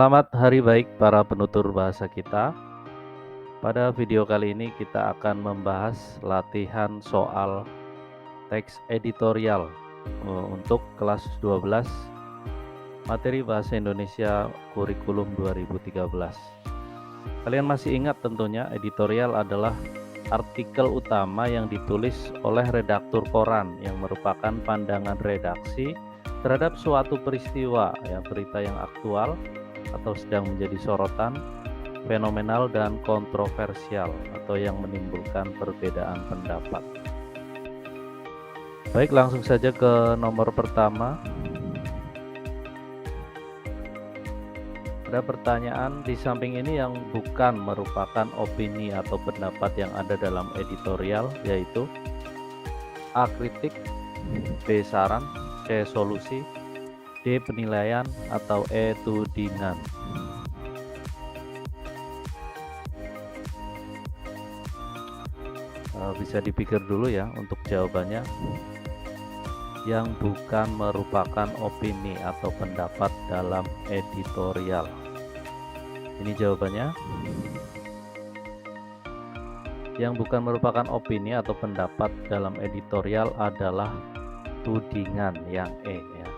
Selamat hari baik para penutur bahasa kita. Pada video kali ini kita akan membahas latihan soal teks editorial untuk kelas 12 materi bahasa Indonesia kurikulum 2013. Kalian masih ingat tentunya editorial adalah artikel utama yang ditulis oleh redaktur koran yang merupakan pandangan redaksi terhadap suatu peristiwa, berita yang aktual atau sedang menjadi sorotan, fenomenal dan kontroversial atau yang menimbulkan perbedaan pendapat. Baik, langsung saja ke nomor pertama. Ada pertanyaan di samping ini yang bukan merupakan opini atau pendapat yang ada dalam editorial, yaitu A. Kritik, B. Saran, C. Solusi, D. Penilaian, atau E. Tudingan. Bisa dipikir dulu ya untuk jawabannya. Yang bukan merupakan opini atau pendapat dalam editorial. Ini jawabannya. Yang bukan merupakan opini atau pendapat dalam editorial adalah tudingan, yang E ya.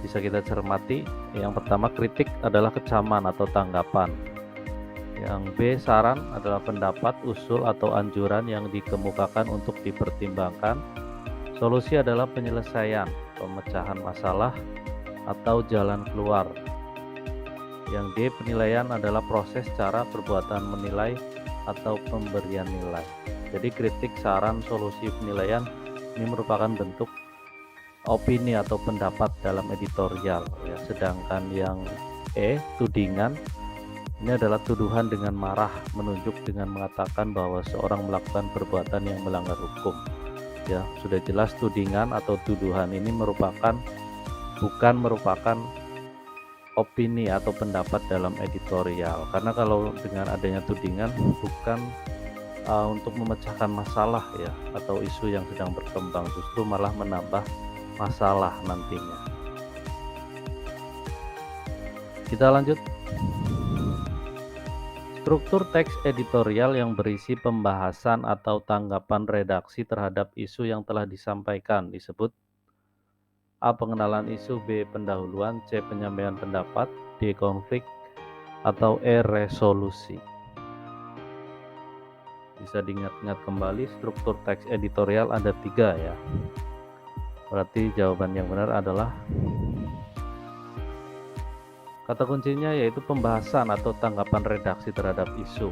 Bisa kita cermati. Yang pertama, kritik adalah kecaman atau tanggapan. Yang B, saran adalah pendapat, usul atau anjuran yang dikemukakan untuk dipertimbangkan. Solusi adalah penyelesaian, pemecahan masalah atau jalan keluar. Yang D, penilaian adalah proses, cara, perbuatan menilai atau pemberian nilai. Jadi kritik, saran, solusi, penilaian ini merupakan bentuk opini atau pendapat dalam editorial ya. Sedangkan yang E, tudingan, ini adalah tuduhan dengan marah, menunjuk dengan mengatakan bahwa seorang melakukan perbuatan yang melanggar hukum. Ya, sudah jelas tudingan atau tuduhan ini bukan merupakan opini atau pendapat dalam editorial. Karena kalau dengan adanya tudingan bukan untuk memecahkan masalah ya atau isu yang sedang berkembang, justru malah menambah masalah nantinya. Kita lanjut. Struktur teks editorial yang berisi pembahasan atau tanggapan redaksi terhadap isu yang telah disampaikan disebut A. Pengenalan isu, B. Pendahuluan, C. Penyampaian pendapat, D. Konflik, atau E. Resolusi. Bisa diingat-ingat kembali, struktur teks editorial ada 3 ya. Berarti jawaban yang benar adalah kata kuncinya yaitu pembahasan atau tanggapan redaksi terhadap isu.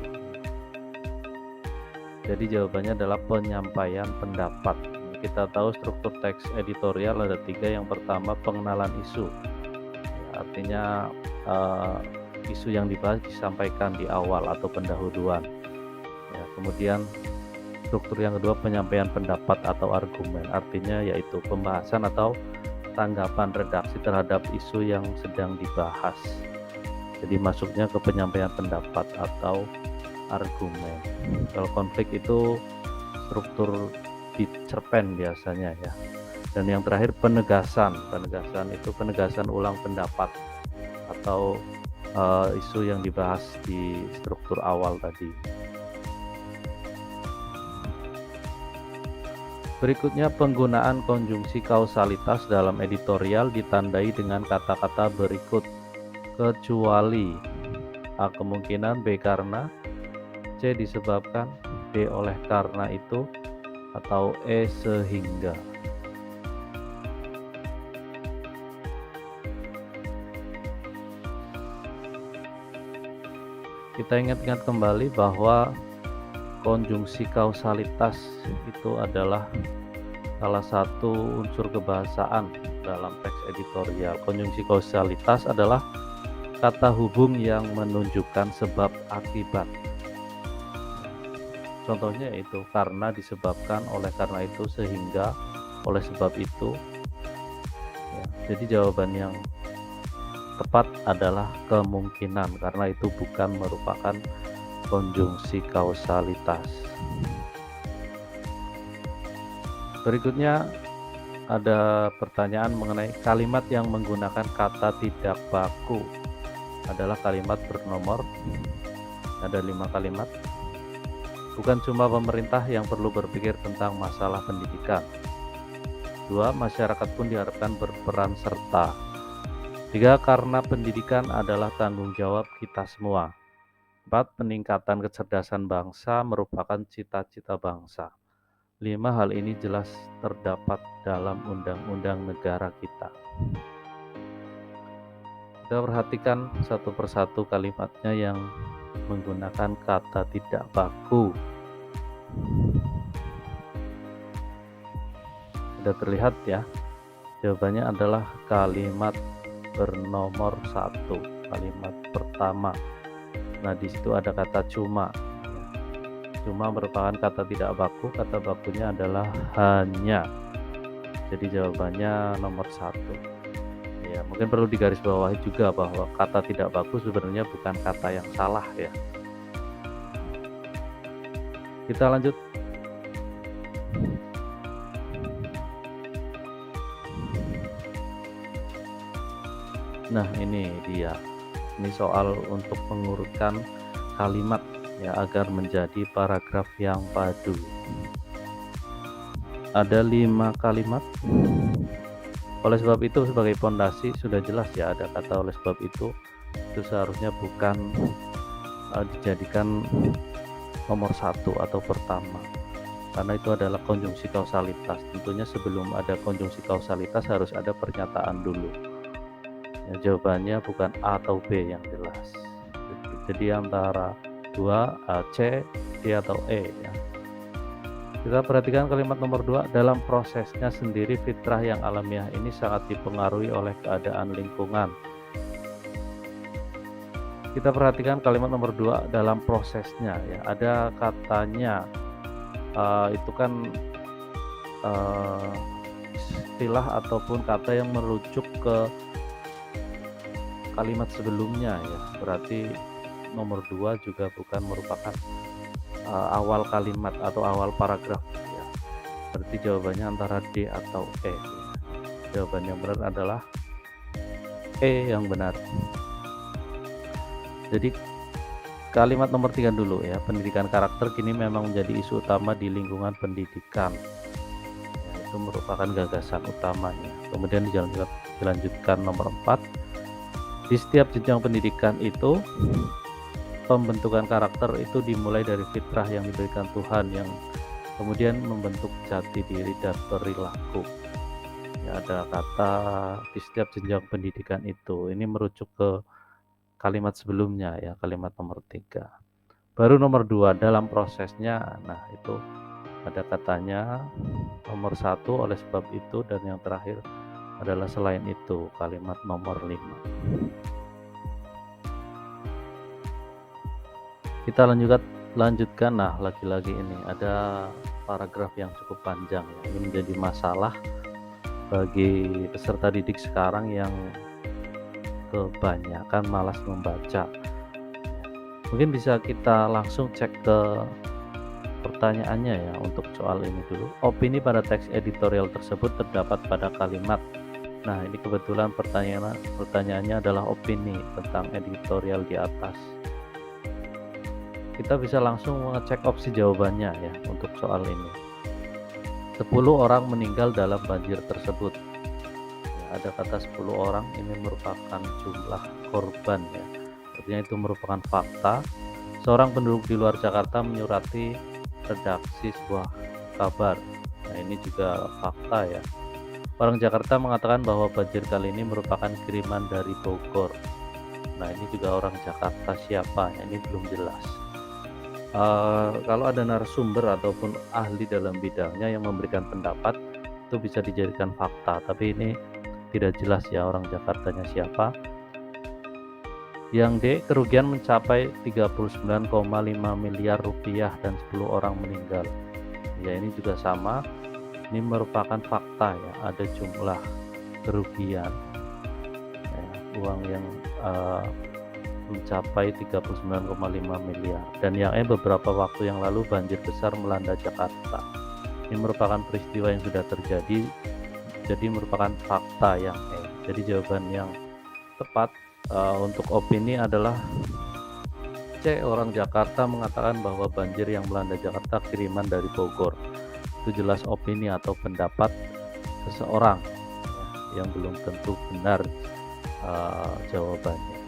Jadi jawabannya adalah penyampaian pendapat. Kita tahu struktur teks editorial ada 3. Yang pertama, pengenalan isu. Artinya isu yang dibahas disampaikan di awal atau pendahuluan. Ya, kemudian struktur yang kedua, penyampaian pendapat atau argumen. Artinya yaitu pembahasan atau tanggapan redaksi terhadap isu yang sedang dibahas. Jadi masuknya ke penyampaian pendapat atau argumen. Kalau konflik itu struktur di cerpen biasanya ya. Dan yang terakhir, penegasan. Penegasan itu penegasan ulang pendapat atau isu yang dibahas di struktur awal tadi. Berikutnya, penggunaan konjungsi kausalitas dalam editorial ditandai dengan kata-kata berikut: kecuali, A. Kemungkinan, B. Karena, C. Disebabkan, D. Oleh karena itu, atau E. Sehingga. Kita ingat-ingat kembali bahwa konjungsi kausalitas itu adalah salah satu unsur kebahasaan dalam teks editorial. Konjungsi kausalitas adalah kata hubung yang menunjukkan sebab akibat. Contohnya yaitu karena, disebabkan, oleh karena itu, sehingga, oleh sebab itu. Ya, jadi jawaban yang tepat adalah kemungkinan, karena itu bukan merupakan konjungsi kausalitas. Berikutnya ada pertanyaan mengenai kalimat yang menggunakan kata tidak baku. adalah kalimat bernomor, ada 5 kalimat. Bukan cuma pemerintah yang perlu berpikir tentang masalah pendidikan. 2. Masyarakat pun diharapkan berperan serta. 3. Karena pendidikan adalah tanggung jawab kita semua. 4. Peningkatan kecerdasan bangsa merupakan cita-cita bangsa. 5. Hal ini jelas terdapat dalam undang-undang negara kita. Kita perhatikan satu persatu kalimatnya yang menggunakan kata tidak baku. Sudah terlihat ya, jawabannya adalah kalimat bernomor 1, kalimat pertama. Nah, di situ ada kata cuma. Cuma merupakan kata tidak baku, kata bakunya adalah hanya. Jadi jawabannya nomor 1. Ya, mungkin perlu digarisbawahi juga bahwa kata tidak baku sebenarnya bukan kata yang salah ya. Kita lanjut. Nah, ini dia. Ini soal untuk mengurutkan kalimat ya agar menjadi paragraf yang padu. Ada 5 kalimat. Oleh sebab itu, sebagai pondasi sudah jelas ya, ada kata oleh sebab itu seharusnya bukan dijadikan nomor 1 atau pertama, karena itu adalah konjungsi kausalitas. Tentunya sebelum ada konjungsi kausalitas harus ada pernyataan dulu ya, jawabannya bukan A atau B yang jelas. Jadi antara 2, C, D atau E ya. Kita perhatikan kalimat nomor 2, dalam prosesnya sendiri fitrah yang alamiah ini sangat dipengaruhi oleh keadaan lingkungan. Kita perhatikan kalimat nomor 2, dalam prosesnya ya, ada katanya itu kan istilah ataupun kata yang merujuk ke kalimat sebelumnya ya, berarti nomor 2 juga bukan merupakan awal kalimat atau awal paragraf ya. Berarti jawabannya antara D atau E. Jawaban yang benar adalah E yang benar. Jadi kalimat nomor 3 dulu ya, pendidikan karakter kini memang menjadi isu utama di lingkungan pendidikan ya, itu merupakan gagasan utamanya. Kemudian dilanjutkan nomor 4, di setiap jenjang pendidikan itu pembentukan karakter itu dimulai dari fitrah yang diberikan Tuhan yang kemudian membentuk jati diri dan perilaku. Ya, ada kata di setiap jenjang pendidikan itu. Ini merujuk ke kalimat sebelumnya ya, kalimat nomor 3. Baru nomor 2, dalam prosesnya. Nah, itu ada katanya nomor 1 oleh sebab itu, dan yang terakhir adalah selain itu, kalimat nomor 5. Kita lanjutkan. Nah, lagi-lagi ini ada paragraf yang cukup panjang ya. Ini menjadi masalah bagi peserta didik sekarang yang kebanyakan malas membaca. Mungkin bisa kita langsung cek ke pertanyaannya ya untuk soal ini dulu. Opini pada teks editorial tersebut terdapat pada kalimat. Nah, ini kebetulan pertanyaannya adalah opini tentang editorial di atas. Kita bisa langsung mengecek opsi jawabannya ya untuk soal ini. 10 orang meninggal dalam banjir tersebut. Ya, ada kata 10 orang, ini merupakan jumlah korban ya. Artinya itu merupakan fakta. Seorang penduduk di luar Jakarta menyurati redaksi sebuah kabar. Nah, ini juga fakta ya. Orang Jakarta mengatakan bahwa banjir kali ini merupakan kiriman dari Bogor. Nah, ini juga orang Jakarta siapa? Ini belum jelas. Kalau ada narasumber ataupun ahli dalam bidangnya yang memberikan pendapat, itu bisa dijadikan fakta, tapi ini tidak jelas ya orang Jakartanya siapa. Yang D, kerugian mencapai 39,5 miliar rupiah dan 10 orang meninggal. Ya, ini juga sama, ini merupakan fakta ya, ada jumlah kerugian ya, uang yang mencapai 39,5 miliar. Dan yang beberapa waktu yang lalu banjir besar melanda Jakarta. Ini merupakan peristiwa yang sudah terjadi, jadi merupakan fakta yang jadi jawaban yang tepat Untuk opini adalah C. Orang Jakarta mengatakan bahwa banjir yang melanda Jakarta kiriman dari Bogor. Itu jelas opini atau pendapat seseorang yang belum tentu benar jawabannya.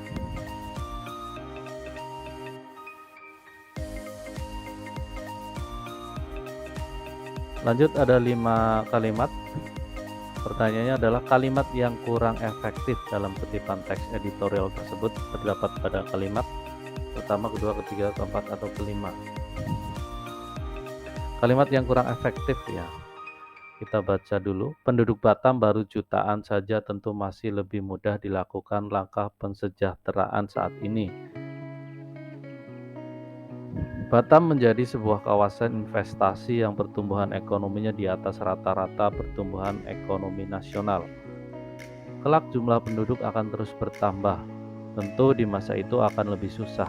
Lanjut, ada 5 kalimat. Pertanyaannya adalah kalimat yang kurang efektif dalam kutipan teks editorial tersebut terdapat pada kalimat pertama, kedua, ketiga, keempat, atau kelima. Kalimat yang kurang efektif ya. Kita baca dulu. Penduduk Batam baru jutaan saja, tentu masih lebih mudah dilakukan langkah pensejahteraan saat ini. Batam menjadi sebuah kawasan investasi yang pertumbuhan ekonominya di atas rata-rata pertumbuhan ekonomi nasional. Kelak jumlah penduduk akan terus bertambah. Tentu di masa itu akan lebih susah.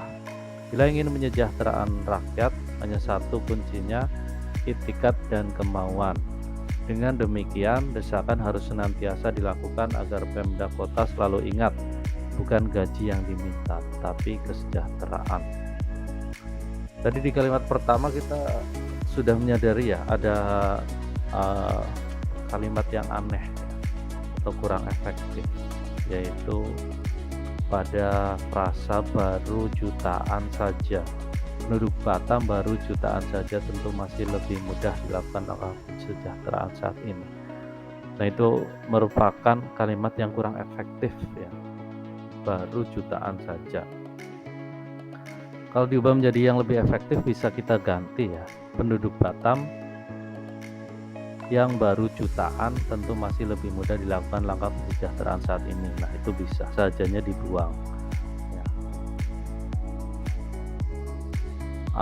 Bila ingin menyejahterakan rakyat, hanya satu kuncinya, itikad dan kemauan. Dengan demikian, desakan harus senantiasa dilakukan agar Pemda Kota selalu ingat, bukan gaji yang diminta, tapi kesejahteraan. Tadi di kalimat pertama kita sudah menyadari ya, ada kalimat yang aneh atau kurang efektif, yaitu pada frasa baru jutaan saja. Penduduk Batam baru jutaan saja, tentu masih lebih mudah dilakukan langkah kesejahteraan saat ini. Nah, itu merupakan kalimat yang kurang efektif ya. Baru jutaan saja. Kalau diubah menjadi yang lebih efektif bisa kita ganti ya. Penduduk Batam yang baru jutaan tentu masih lebih mudah dilakukan langkah kesejahteraan saat ini. Nah, itu bisa sajanya dibuang ya.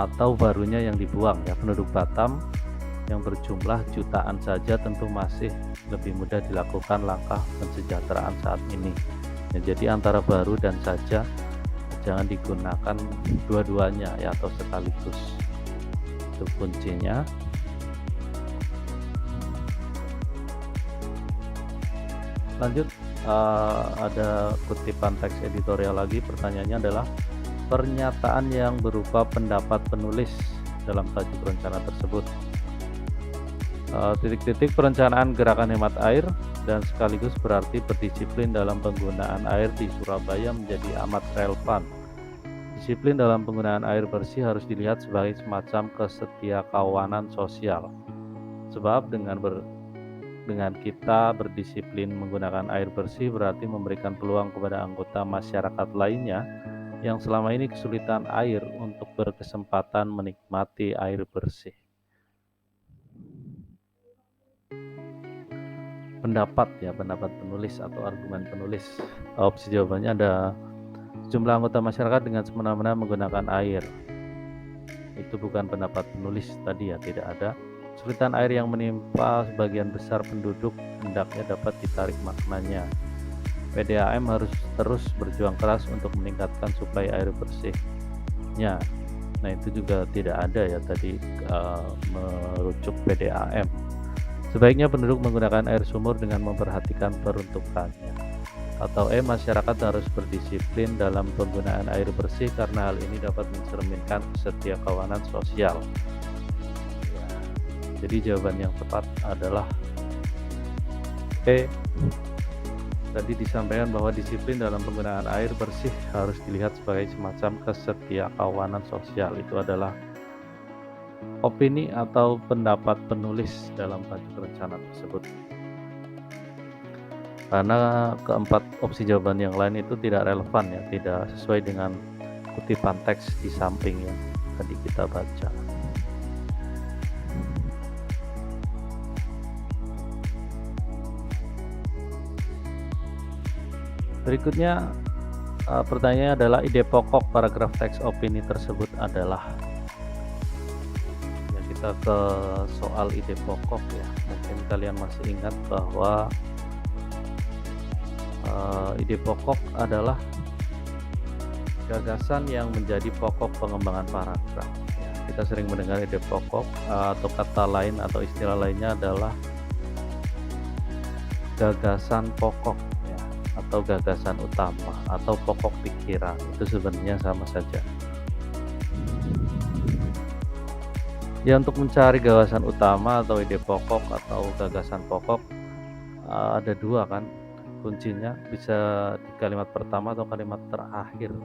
Atau barunya yang dibuang ya. Penduduk Batam yang berjumlah jutaan saja tentu masih lebih mudah dilakukan langkah kesejahteraan saat ini ya. Jadi antara baru dan saja jangan digunakan dua-duanya ya, atau sekaligus. Itu kuncinya. Lanjut, ada kutipan teks editorial lagi. Pertanyaannya adalah pernyataan yang berupa pendapat penulis dalam tajuk rencana tersebut. Titik-titik perencanaan gerakan hemat air dan sekaligus berarti berdisiplin dalam penggunaan air di Surabaya menjadi amat relevan. Disiplin dalam penggunaan air bersih harus dilihat sebagai semacam kesetiakawanan sosial. Sebab dengan kita berdisiplin menggunakan air bersih berarti memberikan peluang kepada anggota masyarakat lainnya yang selama ini kesulitan air untuk berkesempatan menikmati air bersih. Pendapat penulis atau argumen penulis. Opsi jawabannya ada sejumlah anggota masyarakat dengan semena-mena menggunakan air. Itu bukan pendapat penulis tadi ya, tidak ada. Kesulitan air yang menimpa sebagian besar penduduk hendaknya dapat ditarik maknanya. PDAM harus terus berjuang keras untuk meningkatkan suplai air bersihnya. Nah, itu juga tidak ada ya tadi merujuk PDAM. Sebaiknya penduduk menggunakan air sumur dengan memperhatikan peruntukannya. Atau masyarakat harus berdisiplin dalam penggunaan air bersih karena hal ini dapat mencerminkan kesetiakawanan sosial. Ya, jadi jawaban yang tepat adalah E. Tadi disampaikan bahwa disiplin dalam penggunaan air bersih harus dilihat sebagai semacam kesetiakawanan sosial. Itu adalah opini atau pendapat penulis dalam tajuk rencana tersebut. Karena keempat opsi jawaban yang lain itu tidak relevan ya, tidak sesuai dengan kutipan teks di samping yang tadi kita baca. Berikutnya pertanyaannya adalah ide pokok paragraf teks opini tersebut adalah. Kita ke soal ide pokok ya. Mungkin kalian masih ingat bahwa ide pokok adalah gagasan yang menjadi pokok pengembangan paragraf ya. Kita sering mendengar ide pokok atau kata lain atau istilah lainnya adalah gagasan pokok ya. atau gagasan utama atau pokok pikiran, itu sebenarnya sama saja. Ya, untuk mencari gagasan utama atau ide pokok atau gagasan pokok ada dua kan kuncinya, bisa di kalimat pertama atau kalimat terakhir.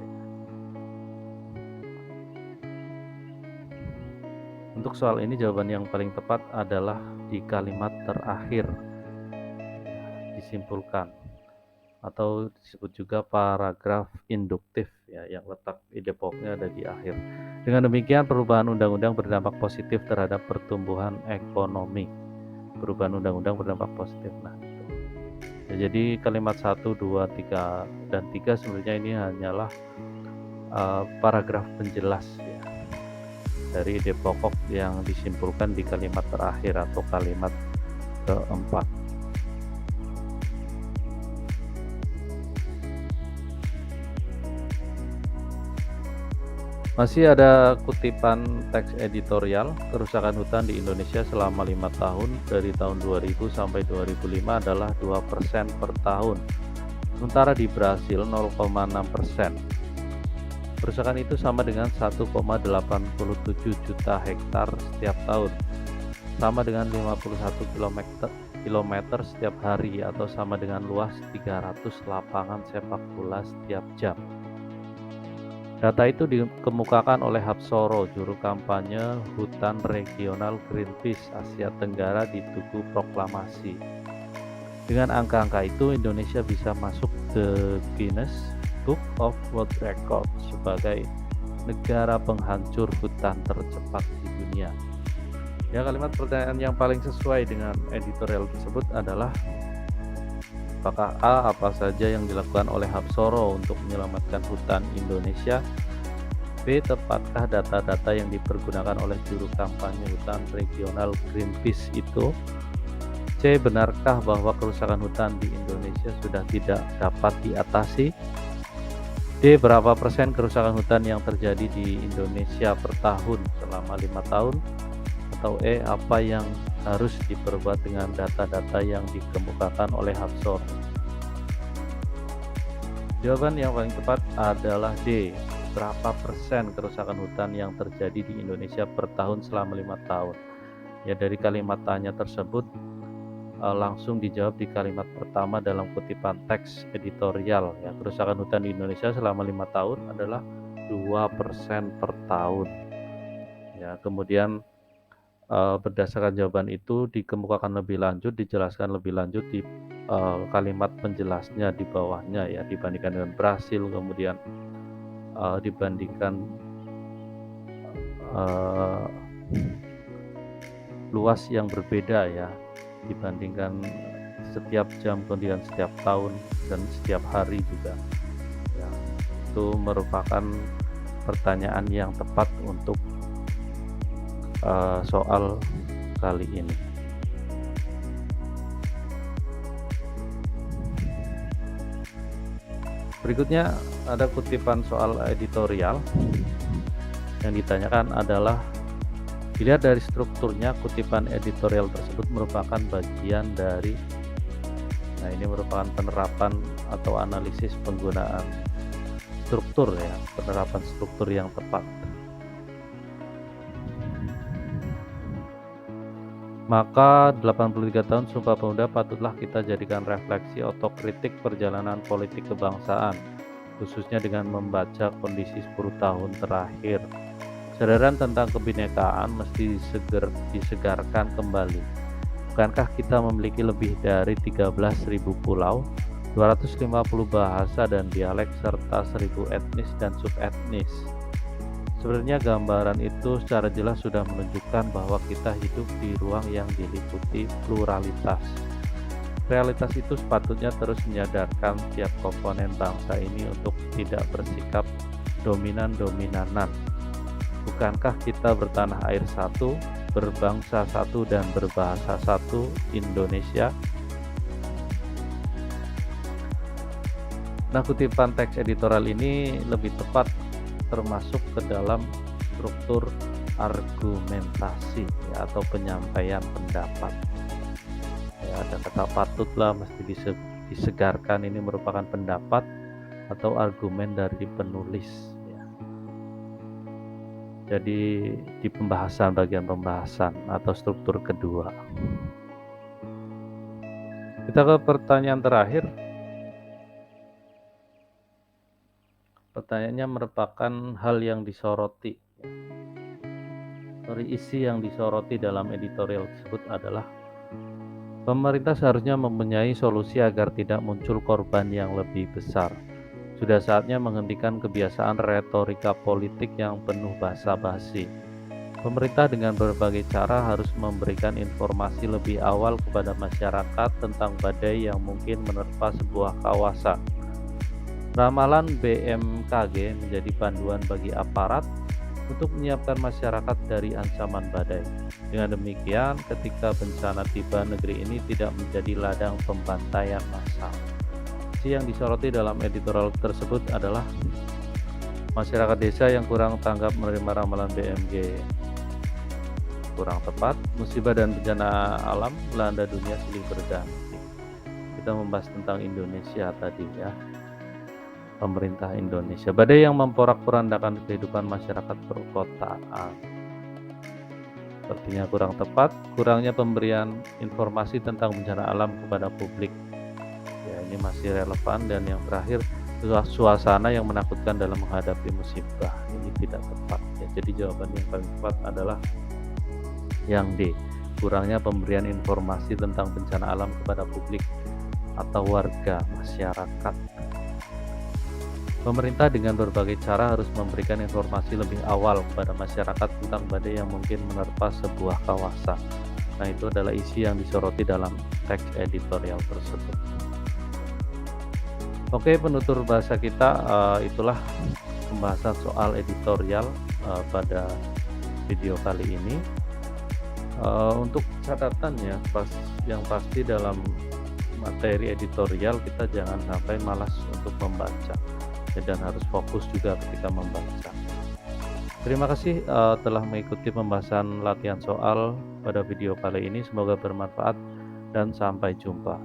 Untuk soal ini jawaban yang paling tepat adalah di kalimat terakhir, disimpulkan atau disebut juga paragraf induktif ya, yang letak ide pokoknya ada di akhir. Dengan demikian perubahan undang-undang berdampak positif terhadap pertumbuhan ekonomi. Perubahan undang-undang berdampak positif. Nah, ya, jadi kalimat 1, 2, 3 dan 3 sebenarnya ini hanyalah paragraf penjelas ya, dari ide pokok yang disimpulkan di kalimat terakhir atau kalimat keempat. Masih ada kutipan teks editorial, kerusakan hutan di Indonesia selama 5 tahun dari tahun 2000 sampai 2005 adalah 2% per tahun. Sementara di Brasil 0,6%. Kerusakan itu sama dengan 1,87 juta hektar setiap tahun. Sama dengan 51 km setiap hari atau sama dengan luas 300 lapangan sepak bola setiap jam. Data itu dikemukakan oleh Hapsoro, juru kampanye hutan regional Greenpeace Asia Tenggara di Tugu Proklamasi. Dengan angka-angka itu, Indonesia bisa masuk ke Guinness Book of World Records sebagai negara penghancur hutan tercepat di dunia. Ya, kalimat pertanyaan yang paling sesuai dengan editorial tersebut adalah apakah A. Apa saja yang dilakukan oleh Hapsoro untuk menyelamatkan hutan Indonesia? B. Tepatkah data-data yang dipergunakan oleh juru kampanye hutan regional Greenpeace itu? C. Benarkah bahwa kerusakan hutan di Indonesia sudah tidak dapat diatasi? D. Berapa persen kerusakan hutan yang terjadi di Indonesia per tahun selama 5 tahun? Atau E. Apa yang harus diperbuat dengan data-data yang dikemukakan oleh Hapsoro? Jawaban yang paling tepat adalah D. Berapa persen kerusakan hutan yang terjadi di Indonesia per tahun selama 5 tahun? Ya, dari kalimat tanya tersebut langsung dijawab di kalimat pertama dalam kutipan teks editorial. Ya, kerusakan hutan di Indonesia selama 5 tahun adalah 2% per tahun. Ya, kemudian berdasarkan jawaban itu dikemukakan lebih lanjut, dijelaskan lebih lanjut di kalimat penjelasnya di bawahnya ya, dibandingkan dengan Brasil, kemudian dibandingkan luas yang berbeda ya, dibandingkan setiap jam, kemudian setiap tahun dan setiap hari juga ya. Itu merupakan pertanyaan yang tepat untuk soal kali ini. Berikutnya ada kutipan soal editorial. Yang ditanyakan adalah, dilihat dari strukturnya, kutipan editorial tersebut merupakan bagian dari, nah ini merupakan penerapan atau analisis penggunaan struktur ya, penerapan struktur yang tepat. Maka 83 tahun Sumpah Pemuda patutlah kita jadikan refleksi otokritik perjalanan politik kebangsaan, khususnya dengan membaca kondisi 10 tahun terakhir. Kesadaran tentang kebinekaan mesti disegarkan kembali. Bukankah kita memiliki lebih dari 13.000 pulau, 250 bahasa dan dialek, serta 1.000 etnis dan subetnis? Sebenarnya gambaran itu secara jelas sudah menunjukkan bahwa kita hidup di ruang yang diliputi pluralitas. Realitas itu sepatutnya terus menyadarkan tiap komponen bangsa ini untuk tidak bersikap dominan-dominanan. Bukankah kita bertanah air satu, berbangsa satu dan berbahasa satu, Indonesia? Nah, kutipan teks editorial ini lebih tepat termasuk ke dalam struktur argumentasi ya, atau penyampaian pendapat. Ya, ada kata patutlah mesti disegarkan ini merupakan pendapat atau argumen dari penulis ya. Jadi di bagian pembahasan atau struktur kedua. Kita ke pertanyaan terakhir. Pertanyaannya merupakan hal yang disoroti. Isi yang disoroti dalam editorial tersebut adalah pemerintah seharusnya mempunyai solusi agar tidak muncul korban yang lebih besar. Sudah saatnya menghentikan kebiasaan retorika politik yang penuh basa-basi. Pemerintah dengan berbagai cara harus memberikan informasi lebih awal kepada masyarakat tentang badai yang mungkin menerpa sebuah kawasan. Ramalan BMKG menjadi panduan bagi aparat untuk menyiapkan masyarakat dari ancaman badai. Dengan demikian, ketika bencana tiba, negeri ini tidak menjadi ladang pembantaian massal. Yang disoroti dalam editorial tersebut adalah masyarakat desa yang kurang tanggap menerima ramalan BMG. Kurang tepat, musibah dan bencana alam melanda dunia silih berganti. Kita membahas tentang Indonesia tadi ya. Pemerintah Indonesia, badai yang memporak-porandakan kehidupan masyarakat perkotaan. Sepertinya kurang tepat, kurangnya pemberian informasi tentang bencana alam kepada publik. Ya, ini masih relevan. Dan yang terakhir, suasana yang menakutkan dalam menghadapi musibah. Ini tidak tepat ya. Jadi jawaban yang paling tepat adalah yang D, kurangnya pemberian informasi tentang bencana alam kepada publik atau warga masyarakat. Pemerintah dengan berbagai cara harus memberikan informasi lebih awal kepada masyarakat tentang badai yang mungkin menerpa sebuah kawasan. Nah, itu adalah isi yang disoroti dalam teks editorial tersebut. Oke, penutur bahasa kita, itulah pembahasan soal editorial pada video kali ini. Untuk catatannya, yang pasti dalam materi editorial kita jangan sampai malas untuk membaca dan harus fokus juga ketika membaca. Terima kasih telah mengikuti pembahasan latihan soal pada video kali ini. Semoga bermanfaat dan sampai jumpa.